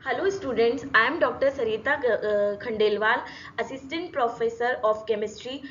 Hello students, I am Dr. Sarita Khandelwal, Assistant Professor of Chemistry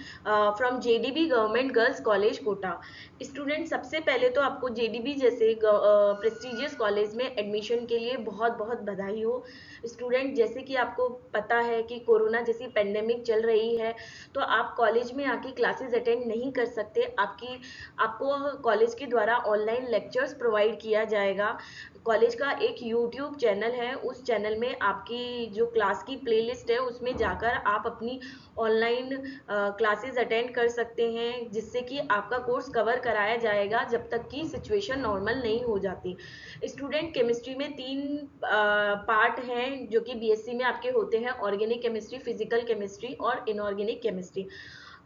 from JDB Government Girls College Kota. Student सबसे पहले तो आपको JDB जैसे prestigious college में admission के लिए बहुत बहुत बधाई हो। स्टूडेंट जैसे कि आपको पता है कि कोरोना जैसी पेंडेमिक चल रही है, तो आप कॉलेज में आके क्लासेस अटेंड नहीं कर सकते। आपको कॉलेज के द्वारा ऑनलाइन लेक्चर्स प्रोवाइड किया जाएगा। कॉलेज का एक यूट्यूब चैनल है, उस चैनल में आपकी जो क्लास की प्लेलिस्ट है उसमें जाकर आप अपनी ऑनलाइन क्लासेस अटेंड कर सकते हैं, जिससे कि आपका कोर्स कवर कराया जाएगा जब तक कि सिचुएशन नॉर्मल नहीं हो जाती। स्टूडेंट केमिस्ट्री में तीन पार्ट हैं जो कि बीएससी में आपके होते हैं: ऑर्गेनिक केमिस्ट्री, फिजिकल केमिस्ट्री और इनऑर्गेनिक केमिस्ट्री।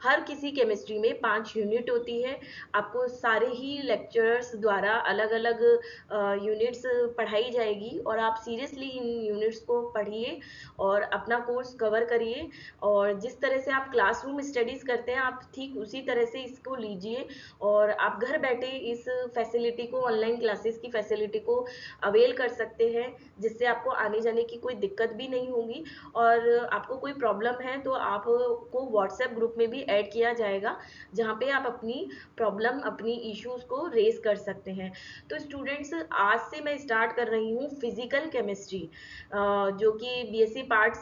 हर किसी केमिस्ट्री में 5 यूनिट होती है। आपको सारे ही लेक्चरर्स द्वारा अलग अलग यूनिट्स पढ़ाई जाएगी और आप सीरियसली इन यूनिट्स को पढ़िए और अपना कोर्स कवर करिए। और जिस तरह से आप क्लासरूम स्टडीज करते हैं, आप ठीक उसी तरह से इसको लीजिए और आप घर बैठे इस फैसिलिटी को, ऑनलाइन क्लासेस की फैसिलिटी को अवेल कर सकते हैं, जिससे आपको आने जाने की कोई दिक्कत भी नहीं होगी। और आपको कोई प्रॉब्लम है तो आपको व्हाट्सएप ग्रुप में भी ऐड किया जाएगा, जहाँ पे आप अपनी प्रॉब्लम, अपनी इश्यूज को रेज कर सकते हैं। तो स्टूडेंट्स, आज से मैं स्टार्ट कर रही हूँ फिजिकल केमिस्ट्री, जो कि बीएससी पार्ट्स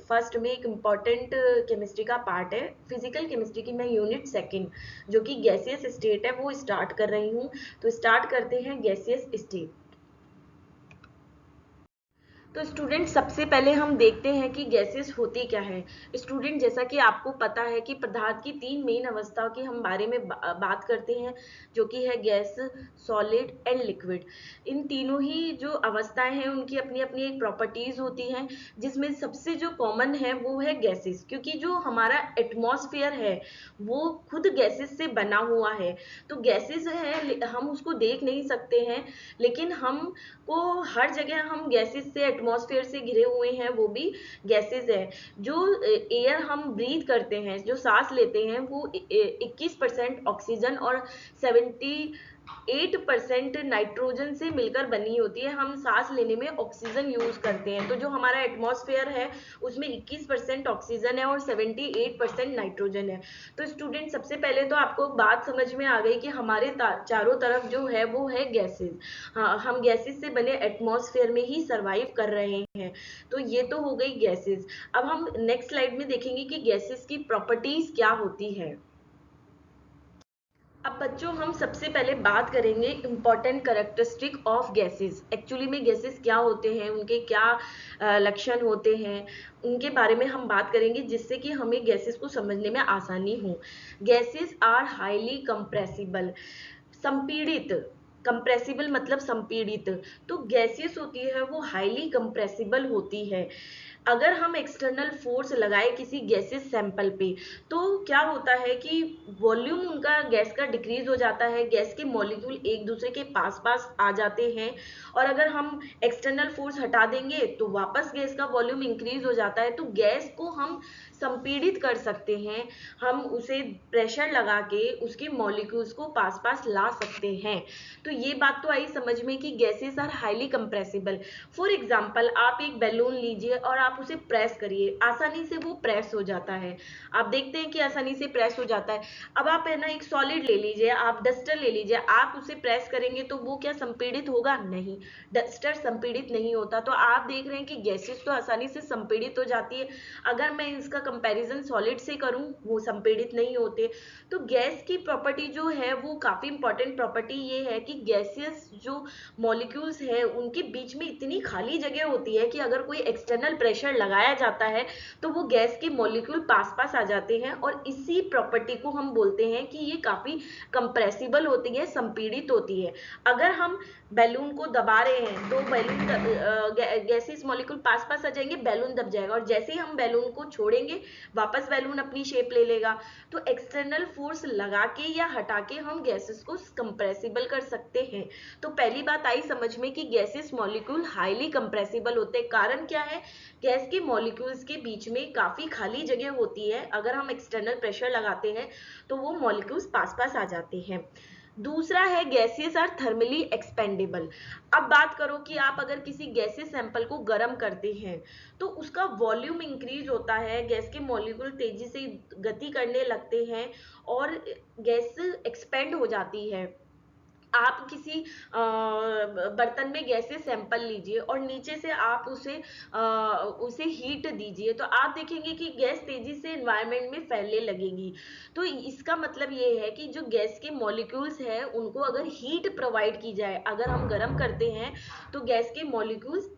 फर्स्ट में एक इम्पॉर्टेंट केमिस्ट्री का पार्ट है। फिजिकल केमिस्ट्री की मैं यूनिट सेकंड, जो कि गैसियस स्टेट है, वो स्टार्ट कर रही हूँ। तो स्टार्ट करते हैं गैसियस स्टेट। तो स्टूडेंट, सबसे पहले हम देखते हैं कि गैसेस होती क्या है। स्टूडेंट, जैसा कि आपको पता है कि पदार्थ की तीन मेन अवस्थाओं के हम बारे में बात करते हैं, जो कि है गैस, सॉलिड एंड लिक्विड। इन तीनों ही जो अवस्थाएं हैं उनकी अपनी अपनी एक प्रॉपर्टीज होती हैं, जिसमें सबसे जो कॉमन है वो है गैसेस, क्योंकि जो हमारा एटमॉस्फेयर है वो खुद गैसेस से बना हुआ है। तो गैसेस है, हम उसको देख नहीं सकते हैं, लेकिन हम को हर जगह हम गैसेस से, एटमॉस्फेयर से घिरे हुए हैं, वो भी गैसेस है। जो एयर हम ब्रीथ करते हैं, जो सांस लेते हैं, वो 21% ऑक्सीजन और 78% नाइट्रोजन से मिलकर बनी होती है। हम सांस लेने में ऑक्सीजन यूज करते हैं। तो जो हमारा एटमॉस्फेयर है उसमें 21% ऑक्सीजन है और 78% नाइट्रोजन है। तो स्टूडेंट, सबसे पहले तो आपको बात समझ में आ गई कि हमारे चारों तरफ जो है वो है गैसेस। हाँ, हम गैसेस से बने एटमॉस्फेयर में ही सरवाइव कर रहे हैं। तो ये तो हो गई गैसेस। अब हम नेक्स्ट स्लाइड में देखेंगे कि गैसेस की प्रॉपर्टीज क्या होती है। अब बच्चों, हम सबसे पहले बात करेंगे important characteristic of gases. Actually में गैसेस क्या होते हैं, उनके क्या लक्षण होते हैं, उनके बारे में हम बात करेंगे, जिससे कि हमें गैसेस को समझने में आसानी हो। गैसेस आर हाईली कंप्रेसिबल, संपीड़ित। कंप्रेसिबल मतलब संपीड़ित। तो गैसेस होती है वो हाईली कंप्रेसिबल होती है। अगर हम एक्सटर्नल फोर्स लगाए किसी गैसेस सैंपल पे, तो क्या होता है कि वॉल्यूम उनका गैस का डिक्रीज हो जाता है, गैस के मॉलिक्यूल एक दूसरे के पास पास आ जाते हैं। और अगर हम एक्सटर्नल फोर्स हटा देंगे तो वापस गैस का वॉल्यूम इंक्रीज हो जाता है। तो गैस को हम संपीड़ित कर सकते हैं, हम उसे प्रेशर लगा के उसके मॉलिक्यूल्स को पास पास ला सकते हैं। तो ये बात तो आई समझ में कि gases are highly compressible. For example, आप एक बैलून लीजिए और आप उसे प्रेस करिए, आसानी से वो प्रेस हो जाता है। आप देखते हैं कि आसानी से प्रेस हो जाता है। अब आप है ना एक सॉलिड ले लीजिए, आप डस्टर ले लीजिए, आप उसे प्रेस करेंगे तो वो क्या संपीड़ित होगा? नहीं, डस्टर संपीड़ित नहीं होता। तो आप देख रहे हैं कि गैसेस तो आसानी से संपीड़ित हो जाती है। अगर मैं इसका कंपैरिजन सॉलिड से करूं, वो संपीड़ित नहीं होते। तो गैस की प्रॉपर्टी जो है वो काफी इंपॉर्टेंट प्रॉपर्टी ये है कि गैसियस जो मॉलिक्यूल्स है उनके बीच में इतनी खाली जगह होती है कि अगर कोई एक्सटर्नल प्रेशर लगाया जाता है तो वो गैस के मॉलिक्यूल पास पास आ जाते हैं। और इसी प्रॉपर्टी को हम बोलते हैं कि ये काफी कंप्रेसिबल होती है, संपीड़ित होती है। अगर हम बैलून को दबा रहे हैं तो बैलून गैसेस मॉलिक्यूल पास पास आ जाएंगे, बैलून दब जाएगा, और जैसे ही हम बैलून को छोड़ेंगे वापस बैलून अपनी शेप ले लेगा। तो एक्सटर्नल फोर्स लगा के या हटा के हम गैसेस को कंप्रेसिबल कर सकते हैं। तो पहली बात आई समझ में कि गैसेस मॉलिक्यूल हाईली कंप्रेसिबल होते हैं। कारण क्या है? गैस के मॉलिक्यूल्स के बीच में काफी खाली जगह होती है, अगर हम एक्सटर्नल प्रेशर लगाते हैं तो वो मॉलिक्यूल्स पास पास आ जाते हैं। दूसरा है गैसेस आर थर्मली एक्सपेंडेबल। अब बात करो कि आप अगर किसी गैसेस सैंपल को गर्म करते हैं तो उसका वॉल्यूम इंक्रीज होता है, गैस के मॉलिक्यूल तेजी से गति करने लगते हैं और गैस एक्सपेंड हो जाती है। आप किसी बर्तन में गैसेस सैंपल लीजिए और नीचे से आप उसे हीट दीजिए, तो आप देखेंगे कि गैस तेजी से एनवायरनमेंट में फैलने लगेगी। तो इसका मतलब ये है कि जो गैस के मॉलिक्यूल्स हैं उनको अगर हीट प्रोवाइड की जाए, अगर हम गर्म करते हैं तो गैस के मॉलिक्यूल्स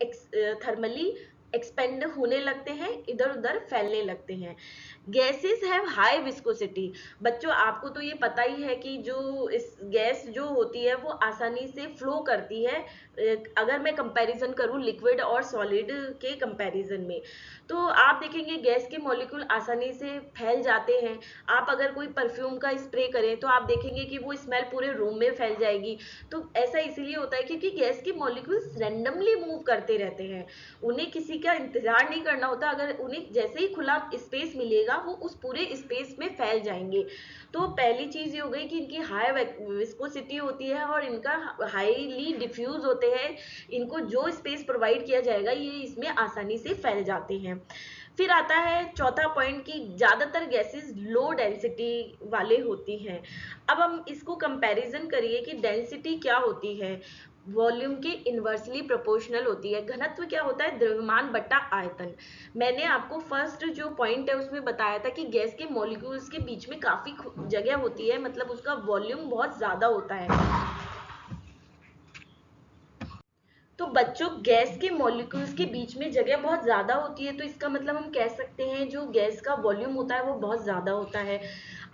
थर्मली एक्सपेंड होने लगते हैं, इधर उधर फैलने लगते हैं। Gases have high viscosity. बच्चों आपको तो ये पता ही है कि जो इस गैस जो होती है वो आसानी से फ्लो करती है, अगर मैं कंपैरिजन करूं लिक्विड और सॉलिड के कंपैरिजन में, तो आप देखेंगे गैस के मॉलिक्यूल आसानी से फैल जाते हैं। आप अगर कोई परफ्यूम का स्प्रे करें तो आप देखेंगे कि वो स्मेल पूरे रूम में फैल जाएगी। तो ऐसा इसीलिए होता है क्योंकि गैस के मॉलिक्यूल्स रैंडमली मूव करते रहते हैं, उन्हें किसी का इंतजार नहीं करना होता, अगर उन्हें जैसे ही खुला स्पेस मिलेगा वो उस पूरे स्पेस में फैल जाएंगे। तो पहली चीज ये हो गई कि इनकी हाई विस्कोसिटी होती है और इनका हाईली डिफ्यूज होते हैं, इनको जो स्पेस प्रोवाइड किया जाएगा ये इसमें आसानी से फैल जाते हैं। फिर आता है चौथा पॉइंट कि ज्यादातर गैसेस लो डेंसिटी वाले होती हैं। अब हम इसको कंपैरिजन करिए कि डेंसिटी क्या होती है, वॉल्यूम के इनवर्सली प्रोपोर्शनल होती है। घनत्व क्या होता है, द्रव्यमान बटा आयतन। मैंने आपको फर्स्ट जो पॉइंट है उसमें बताया था कि गैस के मॉलिक्यूल्स के बीच में काफी जगह होती है, मतलब उसका वॉल्यूम बहुत ज्यादा होता है। तो बच्चों गैस के मॉलिक्यूल्स के बीच में जगह बहुत ज्यादा होती है, तो इसका मतलब हम कह सकते हैं जो गैस का वॉल्यूम होता है वो बहुत ज्यादा होता है।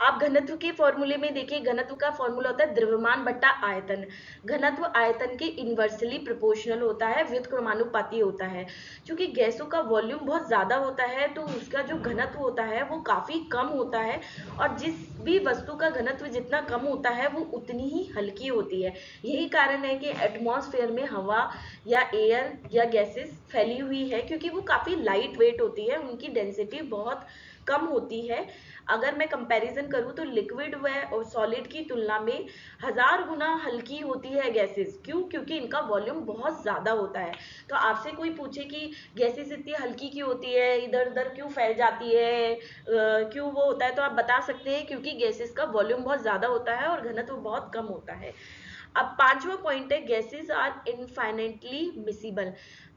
आप घनत्व के फॉर्मूले में देखिए, घनत्व का फॉर्मूला होता है द्रव्यमान बटा आयतन। घनत्व आयतन के इनवर्सली प्रोपोर्शनल होता है, व्युत्क्रमानुपाती होता है। क्योंकि गैसों का वॉल्यूम बहुत ज्यादा होता है तो उसका जो घनत्व होता है वो काफी कम होता है, और जिस भी वस्तु का घनत्व जितना कम होता है वो उतनी ही हल्की होती है। यही कारण है कि एटमॉस्फेयर में हवा या एयर या गैसेस फैली हुई है, क्योंकि वो काफी लाइट वेट होती है, उनकी डेंसिटी बहुत कम होती है। अगर मैं कंपैरिजन करूं तो लिक्विड व सॉलिड की तुलना में 1000 गुना हल्की होती है गैसेस। क्यों? क्योंकि इनका वॉल्यूम बहुत ज्यादा होता है। तो आपसे कोई पूछे कि गैसेस इतनी हल्की क्यों होती है, इधर उधर क्यों फैल जाती है, क्यों वो होता है, तो आप बता सकते हैं क्योंकि गैसेस का वॉल्यूम बहुत ज्यादा होता है और घनत्व बहुत कम होता है। अब पांचवा पॉइंट है गैसेस आर इनफाइनेटली मिसिबल।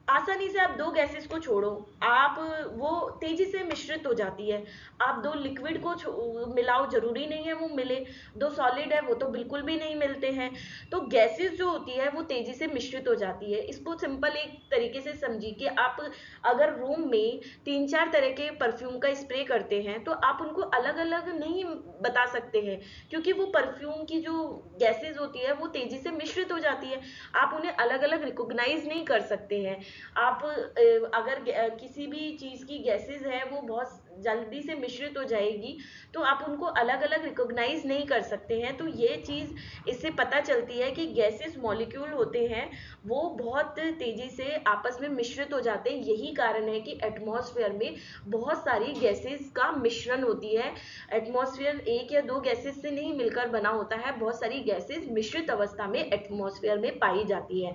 आसानी से आप दो गैसेस को छोड़ो, आप वो तेजी से मिश्रित हो जाती है। आप दो लिक्विड को मिलाओ, जरूरी नहीं है वो मिले। दो सॉलिड है वो तो बिल्कुल भी नहीं मिलते हैं। तो गैसेस जो होती है वो तेजी से मिश्रित हो जाती है। इसको सिंपल एक तरीके से समझिए कि आप अगर रूम में तीन चार तरह के परफ्यूम का स्प्रे करते हैं तो आप उनको अलग अलग नहीं बता सकते हैं, क्योंकि वो परफ्यूम की जो गैसेस होती है वो तेजी से मिश्रित हो जाती है, आप उन्हें अलग अलग रिकॉग्नाइज नहीं कर सकते हैं। आप अगर किसी भी चीज की गैसेस है वो बहुत जल्दी से मिश्रित हो जाएगी तो आप उनको अलग अलग रिकॉग्नाइज नहीं कर सकते हैं। तो ये चीज इससे पता चलती है कि गैसेस मॉलिक्यूल होते हैं वो बहुत तेजी से आपस में मिश्रित हो जाते हैं। यही कारण है कि एटमॉस्फेयर में बहुत सारी गैसेस का मिश्रण होती है। एटमॉस्फेयर एक या दो गैसेस से नहीं मिलकर बना होता है, बहुत सारी गैसेस मिश्रित अवस्था में एटमॉस्फेयर में पाई जाती है।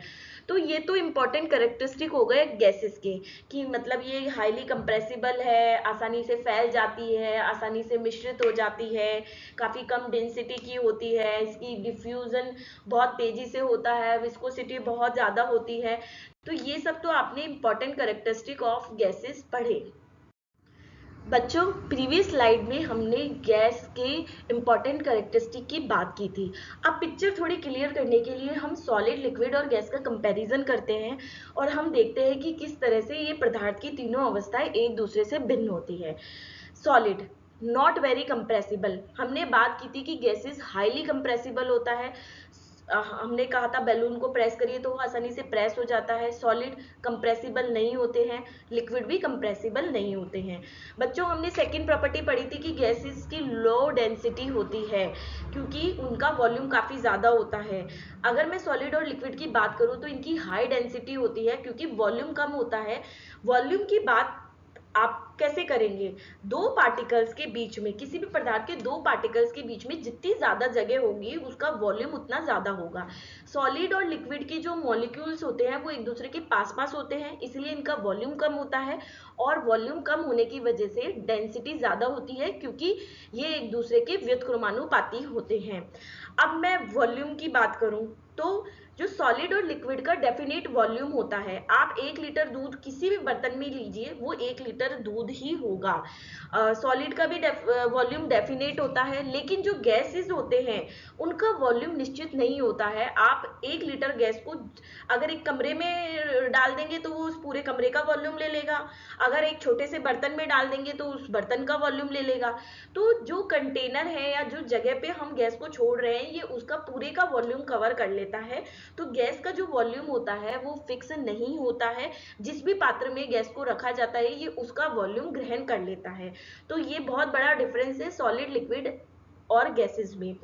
तो ये तो इंपॉर्टेंट कैरेक्टरिस्टिक हो गए गैसेस के, कि मतलब ये हाईली कंप्रेसिबल है, आसानी से फैल जाती है, आसानी से मिश्रित हो जाती है, काफी कम डेंसिटी की होती है, इसकी डिफ्यूजन बहुत तेजी से होता है, विस्कोसिटी बहुत ज्यादा होती है। तो ये सब तो आपने इंपॉर्टेंट कैरेक्टरिस्टिक ऑफ गैसेस पढ़े। बच्चों प्रीवियस स्लाइड में हमने गैस के इम्पॉर्टेंट कैरेक्टरिस्टिक की बात की थी। अब पिक्चर थोड़ी क्लियर करने के लिए हम सॉलिड, लिक्विड और गैस का कंपैरिजन करते हैं और हम देखते हैं कि किस तरह से ये पदार्थ की तीनों अवस्थाएं एक दूसरे से भिन्न होती है। Solid not very compressible. हमने बात की थी कि गैसेस हाईली कंप्रेसिबल होता है। हमने कहा था बैलून को प्रेस करिए तो वो आसानी से प्रेस हो जाता है। सॉलिड कंप्रेसिबल नहीं होते हैं, लिक्विड भी कंप्रेसिबल नहीं होते हैं। बच्चों हमने सेकंड प्रॉपर्टी पढ़ी थी कि गैसेस की लो डेंसिटी होती है क्योंकि उनका वॉल्यूम काफी ज्यादा होता है। अगर मैं सॉलिड और लिक्विड की बात करूं तो इनकी हाई डेंसिटी होती है क्योंकि वॉल्यूम कम होता है। वॉल्यूम की बात आप कैसे करेंगे? दो पार्टिकल्स के बीच में, किसी भी पदार्थ के दो पार्टिकल्स के बीच में जितनी ज्यादा जगह होगी उसका वॉल्यूम उतना ज्यादा होगा। सॉलिड और लिक्विड के जो मॉलिक्यूल्स होते हैं वो एक दूसरे के पास पास होते हैं, इसलिए इनका वॉल्यूम कम होता है, और वॉल्यूम कम होने की वजह से डेंसिटी ज्यादा होती है, क्योंकि ये एक दूसरे के व्युत्क्रमानुपाती होते हैं। अब मैं वॉल्यूम की बात करूं तो जो सॉलिड और लिक्विड का डेफिनेट वॉल्यूम होता है, आप 1 लीटर दूध किसी भी बर्तन में लीजिए वो 1 लीटर दूध ही होगा। सॉलिड का भी वॉल्यूम डेफिनेट होता है, लेकिन जो गैसेस होते हैं उनका वॉल्यूम निश्चित नहीं होता है। आप 1 लीटर गैस को अगर एक कमरे में डाल देंगे तो वो उस पूरे कमरे का वॉल्यूम ले लेगा, अगर एक छोटे से बर्तन में डाल देंगे तो उस बर्तन का वॉल्यूम ले लेगा। तो जो कंटेनर है या जो जगह पे हम गैस को छोड़ रहे हैं ये उसका पूरे का वॉल्यूम कवर कर लेता है। तो गैस का जो वॉल्यूम होता है वो फिक्स नहीं होता है, जिस भी पात्र में गैस को रखा जाता है ये उसका वॉल्यूम ग्रहण कर लेता है। तो ये बहुत बड़ा डिफरेंस है सॉलिड, लिक्विड और गैसेस में।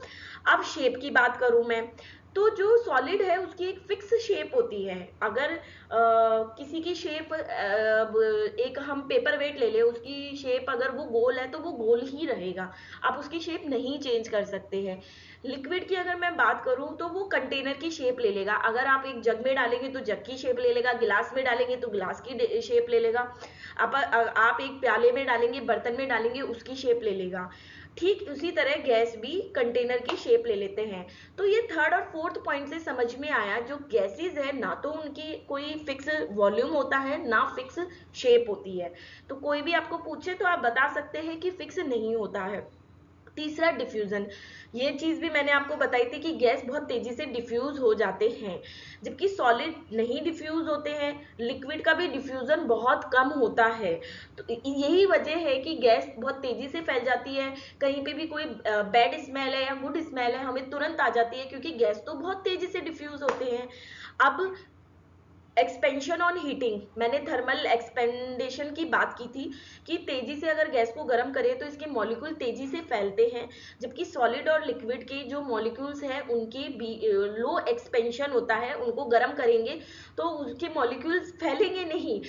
अब शेप की बात करूं मैं, तो जो सॉलिड है उसकी एक फिक्स शेप होती है। अगर किसी की शेप, एक हम पेपर वेट ले ले, उसकी शेप अगर वो गोल है तो वो गोल ही रहेगा, आप उसकी शेप नहीं चेंज कर सकते हैं। लिक्विड की अगर मैं बात करूं तो वो कंटेनर की शेप ले लेगा, अगर आप एक जग में डालेंगे तो जग की शेप ले लेगा, गिलास में डालेंगे तो गिलास की शेप ले लेगा, आप एक प्याले में डालेंगे, बर्तन में डालेंगे, उसकी शेप ले लेगा। ठीक उसी तरह गैस भी कंटेनर की शेप ले लेते हैं। तो ये थर्ड और फोर्थ पॉइंट से समझ में आया, जो गैसेस है ना तो उनकी कोई फिक्स वॉल्यूम होता है ना फिक्स शेप होती है। तो कोई भी आपको पूछे तो आप बता सकते हैं कि फिक्स नहीं होता है। तीसरा, डिफ्यूजन। ये चीज भी मैंने आपको बताई थी कि गैस बहुत तेजी से डिफ्यूज हो जाते हैं, जबकि सॉलिड नहीं डिफ्यूज होते हैं। लिक्विड का भी डिफ्यूजन बहुत कम होता है। तो यही वजह है कि गैस बहुत तेजी से फैल जाती है, कहीं पे भी कोई बैड स्मेल है या गुड स्मेल है हमें तुरंत आ जाती है, क्योंकि गैस तो बहुत तेजी से डिफ्यूज होते हैं। अब एक्सपेंशन ऑन हीटिंग, मैंने थर्मल एक्सपेंडेशन की बात की थी कि तेजी से अगर गैस को गर्म करें तो इसके मॉलिक्यूल तेजी से फैलते हैं, जबकि सॉलिड और लिक्विड के जो मॉलिक्यूल्स हैं उनकी लो एक्सपेंशन होता है, उनको गर्म करेंगे तो उसके मॉलिक्यूल्स फैलेंगे नहीं।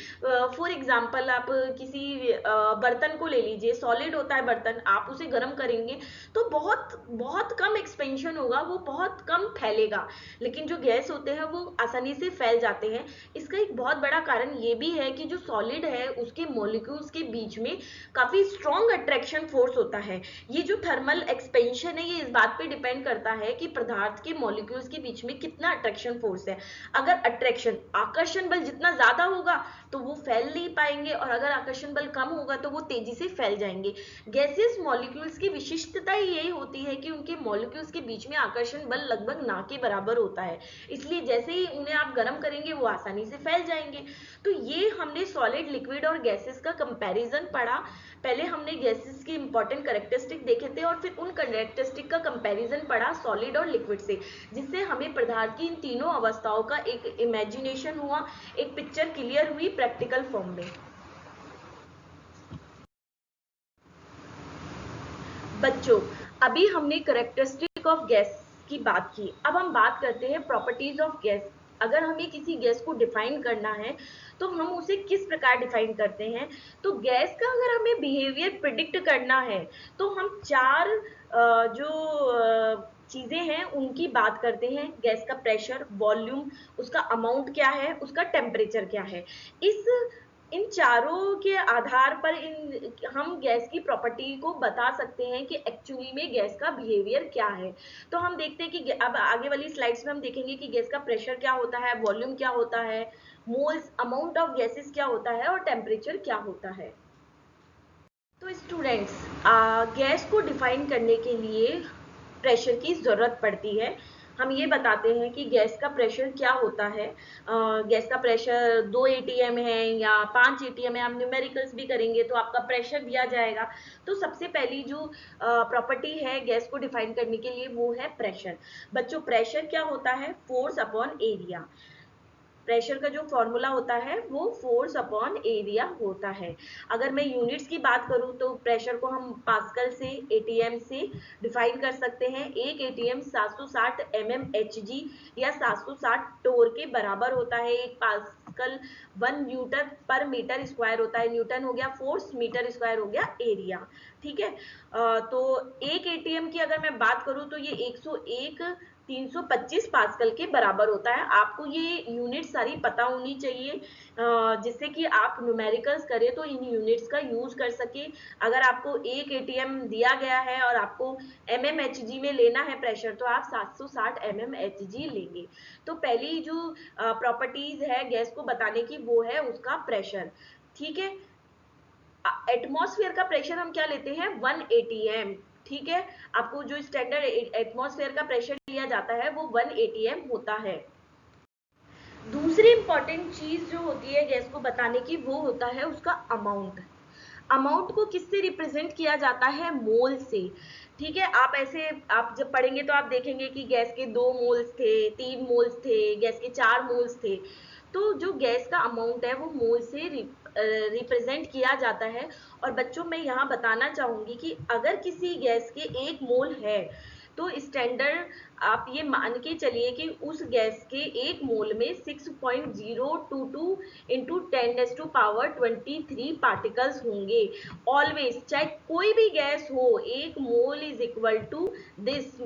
फॉर एग्जांपल आप किसी बर्तन को ले लीजिए, सॉलिड होता है बर्तन, आप उसे गर्म करेंगे तो बहुत बहुत कम एक्सपेंशन होगा, वो बहुत कम फैलेगा, लेकिन जो गैस होते हैं वो आसानी से फैल जाते हैं। इसका एक बहुत बड़ा कारण ये भी है कि जो सॉलिड है उसके मॉलिक्यूल्स के बीच में काफी स्ट्रॉन्ग अट्रैक्शन फोर्स होता है। ये जो थर्मल एक्सपेंशन है ये इस बात पे डिपेंड करता है कि पदार्थ के मॉलिक्यूल्स के बीच में कितना अट्रैक्शन फोर्स है। अगर अट्रैक्शन, आकर्षण बल जितना ज्यादा होगा तो वो फैल नहीं पाएंगे, और अगर आकर्षण बल कम होगा तो वो तेजी से फैल जाएंगे। गैसियस मॉलिक्यूल्स की विशिष्टता ही यही होती है कि उनके मॉलिक्यूल्स के बीच में आकर्षण बल लगभग ना के बराबर होता है, इसलिए जैसे ही उन्हें आप गर्म करेंगे वो आसानी से फैल जाएंगे। तो ये हमने सॉलिड, लिक्विड और गैसेस का कंपैरिजन पढ़ा। पहले हमने गैसेस की इंपॉर्टेंट कैरेक्टरिस्टिक देखे थे और फिर उन कैरेक्टरिस्टिक का कंपैरिजन पढ़ा सॉलिड और लिक्विड से, जिससे हमें पदार्थ की इन तीनों अवस्थाओं का एक इमेजिनेशन हुआ, एक पिक्चर क्लियर हुई प्रैक्टिकल फॉर्म में। बच्चों, अभी हमने कैरेक्टरिस्टिक ऑफ गैस की बात की, अब हम बात करते हैं प्रॉपर्टीज ऑफ गैस। अगर हमें किसी गैस को डिफाइन करना है तो हम उसे किस प्रकार डिफाइन करते हैं? तो गैस का अगर हमें बिहेवियर प्रिडिक्ट करना है तो हम चार जो चीजें हैं उनकी बात करते हैं। गैस का प्रेशर, वॉल्यूम, उसका अमाउंट क्या है, उसका टेम्परेचर क्या है। इस इन चारों के आधार पर इन हम गैस की प्रॉपर्टी को बता सकते हैं कि एक्चुअली में गैस का बिहेवियर क्या है। तो हम देखते हैं कि अब आगे वाली स्लाइड्स में हम देखेंगे कि गैस का प्रेशर क्या होता है, वॉल्यूम क्या होता है, मोल्स, अमाउंट ऑफ गैसेस क्या होता है और टेम्परेचर क्या होता है। तो स्टूडेंट्स, गैस को डिफाइन करने के लिए प्रेशर की ज़रूरत पड़ती है। हम ये बताते हैं कि गैस का प्रेशर क्या होता है। गैस का प्रेशर 2 एटीएम है या 5 एटीएम है, हम न्यूमेरिकल्स भी करेंगे तो आपका प्रेशर दिया जाएगा। तो सबसे पहली जो प्रॉपर्टी है गैस को डिफाइन करने के लिए वो है प्रेशर। बच्चों, प्रेशर क्या होता है? Force upon area. प्रेशर का जो फॉर्मूला होता है वो फोर्स अपॉन एरिया होता है। अगर मैं यूनिट्स की बात करूं तो प्रेशर को हम पास्कल से, एटीएम से डिफाइन कर सकते हैं। एक एटीएम 760 mmHg या 760 टोर के बराबर होता है। एक पास्कल 1 न्यूटन पर मीटर स्क्वायर होता है। न्यूटन हो गया फोर्स, मीटर स्क्वायर हो गया एरिया। ठीक है, तो एक एटीएम की अगर मैं बात करूं तो ये 101 325 पास्कल के बराबर होता है। आपको ये यूनिट सारी पता होनी चाहिए, जिससे कि आप न्यूमेरिकल्स करें तो इन यूनिट्स का यूज कर सके। अगर आपको एक एटीएम दिया गया है और आपको mmHg में लेना है प्रेशर, तो आप 760 mmHg लेंगे। तो पहली जो प्रॉपर्टीज है गैस को बताने की वो है उसका प्रेशर। ठीक है, एटमॉस्फेयर का प्रेशर हम क्या लेते हैं 1 atm। ठीक है, आपको जो स्टैंडर्ड एटमॉस्फेयर का प्रेशर लिया जाता है वो 1 atm होता है। दूसरी इंपॉर्टेंट चीज जो होती है गैस को बताने की वो होता है उसका अमाउंट। अमाउंट को किससे रिप्रेजेंट किया जाता है, मोल से। ठीक है, आप जब पढ़ेंगे तो आप देखेंगे कि गैस के 2 मोल्स थे, 3 मोल्स थे, गैस के 4 मोल्स थे। तो जो गैस का अमाउंट है वो मोल से रिप्रेजेंट किया जाता है। और बच्चों मैं यहाँ बताना चाहूंगी कि अगर किसी गैस के 1 मोल है तो स्टैंडर्ड आप ये मान के चलिए कि उस गैस के 1 मोल में 6.022 इंटू 10⁻23 पार्टिकल्स होंगे। ऑलवेज, चाहे कोई भी गैस हो, 1 mole is equal to this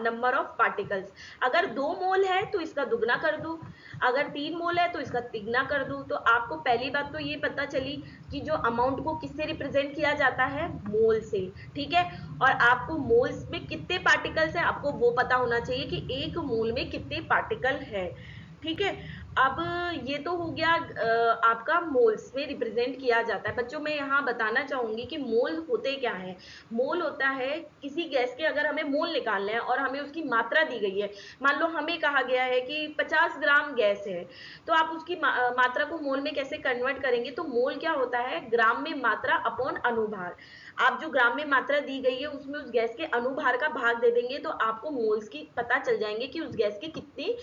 number of particles. अगर 2 मोल है तो इसका दुगना कर दो, अगर 3 मोल है तो इसका तिगना कर दो। तो आपको पहली बात तो ये पता चली कि जो अमाउंट को किससे रिप्रेजेंट किया जाता है, मोल से। ठीक है, और आपको मोल्स में कितने पार्टिकल्स है आपको वो पता होना चाहिए कि 1 मोल में कितने पार्टिकल है। ठीक है, अब ये तो हो गया आपका मोल्स में रिप्रेजेंट किया जाता है। बच्चों मैं यहाँ बताना चाहूंगी कि मोल होते क्या है। मोल होता है किसी गैस के, अगर हमें मोल निकालना है और हमें उसकी मात्रा दी गई है, मान लो हमें कहा गया है कि 50 ग्राम गैस है, तो आप उसकी मात्रा को मोल में कैसे कन्वर्ट करेंगे। तो मोल क्या होता है, ग्राम में मात्रा अपॉन अनुभार। आप जो ग्राम में मात्रा दी गई है उसमें उस गैस के अनुभार का भाग दे देंगे तो आपको मोल्स की पता चल जाएंगे कि उस गैस के कितने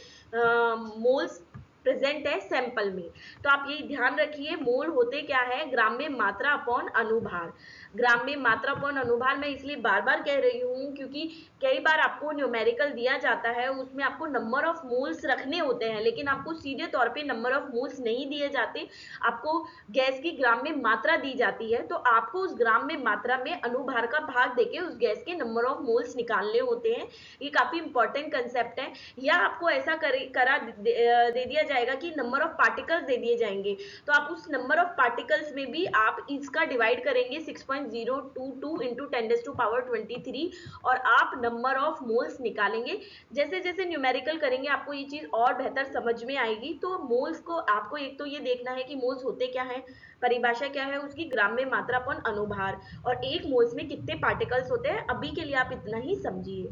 मोल्स प्रेजेंट है सैंपल में। तो आप ये ध्यान रखिए, मोल होते क्या है, ग्राम में मात्रा अपॉन अनुभार। ग्राम में मात्रा अपॉन अनुभार मैं इसलिए बार बार कह रही हूँ क्योंकि कई बार आपको न्यूमेरिकल दिया जाता है, उसमें आपको नंबर ऑफ मोल्स रखने होते हैं, लेकिन आपको सीधे तौर पे नंबर ऑफ मोल्स नहीं दिए जाते। आपको गैस की ग्राम में मात्रा दी जाती है, तो आपको उस ग्राम में मात्रा में अनुभार का भाग देके उस गैस के नंबर ऑफ मोल्स निकालने होते हैं। ये काफी इंपॉर्टेंट कंसेप्ट है। या आपको ऐसा दे दिया जाएगा कि नंबर ऑफ पार्टिकल्स दे दिए जाएंगे, तो आप उस नंबर ऑफ पार्टिकल्स में भी आप इसका डिवाइड करेंगे 6.022 इंटू 10⁻23 और आप नंबर ऑफ मोल्स निकालेंगे। जैसे जैसे न्यूमेरिकल करेंगे आपको ये चीज और बेहतर समझ में आएगी। तो मोल्स को आपको एक तो ये देखना है कि मोल्स होते क्या है, परिभाषा क्या है उसकी, ग्राम में मात्रा अपॉन अनुभार, और 1 मोल्स में कितने पार्टिकल्स होते हैं। अभी के लिए आप इतना ही समझिए।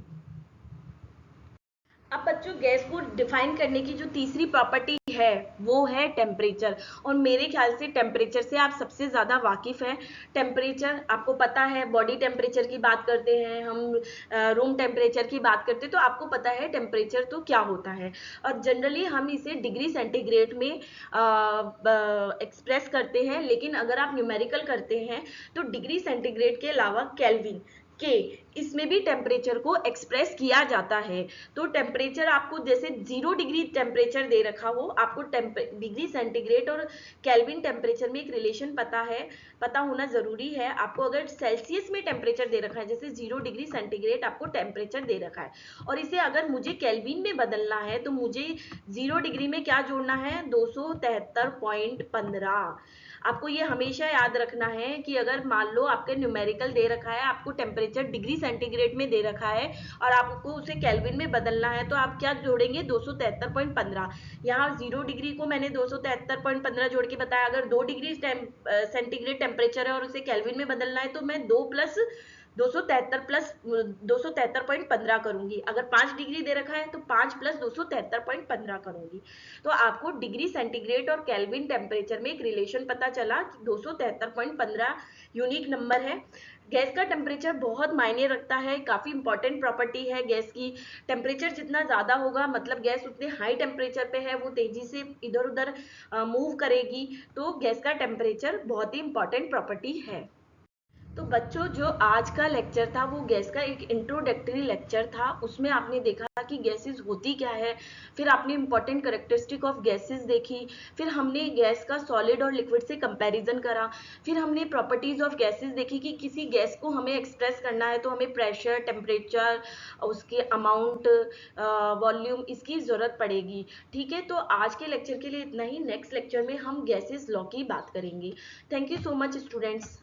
अब बच्चों गैस को डिफाइन करने की जो तीसरी प्रॉपर्टी है वो है टेम्परेचर। और मेरे ख्याल से टेम्परेचर से आप सबसे ज़्यादा वाकिफ हैं। टेम्परेचर आपको पता है, बॉडी टेम्परेचर की बात करते हैं हम, रूम टेम्परेचर की बात करते हैं, तो आपको पता है टेम्परेचर तो क्या होता है। और जनरली हम इसे डिग्री सेंटीग्रेड में एक्सप्रेस करते हैं, लेकिन अगर आप न्यूमेरिकल करते हैं तो डिग्री सेंटीग्रेड के अलावा केल्विन के इसमें भी टेम्परेचर को एक्सप्रेस किया जाता है। तो टेम्परेचर आपको जैसे 0 डिग्री टेम्परेचर दे रखा हो, आपको डिग्री सेंटीग्रेड और केल्विन टेम्परेचर में एक रिलेशन पता होना जरूरी है। आपको अगर सेल्सियस में टेम्परेचर दे रखा है, जैसे 0 डिग्री सेंटीग्रेड आपको टेम्परेचर दे रखा है, और इसे अगर मुझे केल्विन में बदलना है तो मुझे 0 डिग्री में क्या जोड़ना है, 273.15। आपको ये हमेशा याद रखना है कि अगर मान लो आपके न्यूमेरिकल दे रखा है, आपको टेम्परेचर डिग्री सेंटीग्रेड में दे रखा है और आपको उसे केल्विन में बदलना है, तो आप क्या जोड़ेंगे, 273.15। यहाँ 0 डिग्री को मैंने 273.15 जोड़ के बताया। अगर 2 डिग्री सेंटीग्रेड टेम्परेचर है और उसे केल्विन में बदलना है तो मैं 2 प्लस 273 प्लस 273.15 करूंगी। अगर 5 डिग्री दे रखा है तो 5 प्लस 273.15 करूंगी। तो आपको डिग्री सेंटीग्रेड और केल्विन टेम्परेचर में एक रिलेशन पता चला कि 273.15 यूनिक नंबर है। गैस का टेम्परेचर बहुत मायने रखता है, काफी इंपॉर्टेंट प्रॉपर्टी है गैस की। टेम्परेचर जितना ज्यादा होगा मतलब गैस उतने हाई टेम्परेचर पे है, वो तेजी से इधर उधर मूव करेगी। तो गैस का टेम्परेचर बहुत ही इंपॉर्टेंट प्रॉपर्टी है। तो बच्चों जो आज का लेक्चर था वो गैस का एक इंट्रोडक्टरी लेक्चर था। उसमें आपने देखा कि गैसेस होती क्या है, फिर आपने इंपॉर्टेंट करेक्टरिस्टिक ऑफ गैसेस देखी, फिर हमने गैस का सॉलिड और लिक्विड से कंपैरिजन करा, फिर हमने प्रॉपर्टीज ऑफ गैसेस देखी कि किसी गैस को हमें एक्सप्रेस करना है तो हमें प्रेशर, टेम्परेचर, उसके अमाउंट, वॉल्यूम इसकी जरूरत पड़ेगी। ठीक है, तो आज के लेक्चर के लिए इतना ही। नेक्स्ट लेक्चर में हम गैसेस लॉ की बात करेंगे। Thank you so much students.